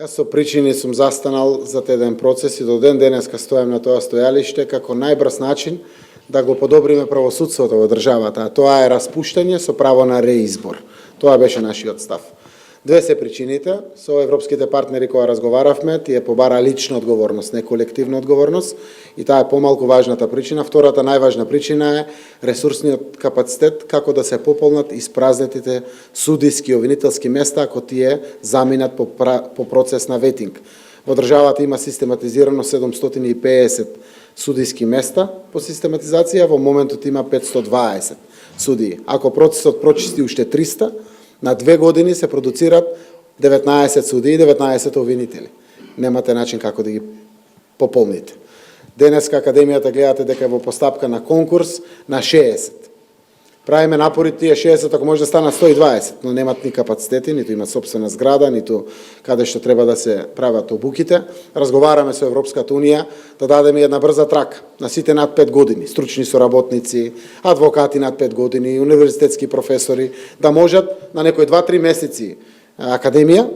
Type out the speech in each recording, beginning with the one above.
Со причини сум застанал за еден процес и до ден денеска стојам на тоа стојалиште како најбрз начин да го подобриме правосудството во државата, а тоа е распуштање со право на реизбор. Тоа беше нашиот став. Две се причините. Со европските партнери кога разговаравме, тие побара лична одговорност, не колективна одговорност, и таа е помалку важната причина. Втората најважна причина е ресурсниот капацитет, како да се пополнат испразнетите судиски и обвинителски места ако тие заминат по процес на ветинг. Во државата има систематизирано 750 судиски места по систематизација, во моментот има 520 судии. Ако процесот прочисти уште 300, на 2 години се продуцират 19 судии и 19 обвинители. Немате начин како да ги пополните. Денеска Академијата гледате дека е во постапка на конкурс на 60. Правиме напори тие 60, ако може да станат 120, но немат ни капацитети, ниту имат собствена зграда, ниту каде што треба да се прават обуките. Разговараме со Европската Унија да дадеме една брза трака на сите над 5 години, стручни соработници, адвокати над 5 години, универзитетски професори, да можат на некои 2-3 месеци академија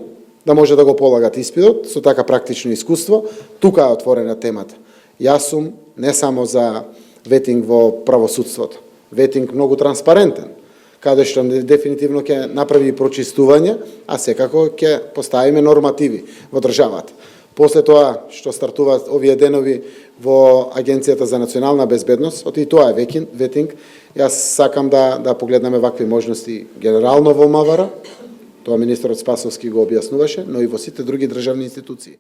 да може да го полагат испитот со така практично искуство. Тука е отворена темата. Јас сум не само за ветинг во правосудството, ветинг многу транспарентен, каде што дефинитивно ќе направи прочистување, а секако ќе поставиме нормативи во државата. После тоа што стартува овие денови во Агенцијата за национална безбедност, и тоа е ветинг, јас сакам да погледнеме вакви можности генерално во МВР, тоа министерот Спасовски го објаснуваше, но и во сите други државни институции.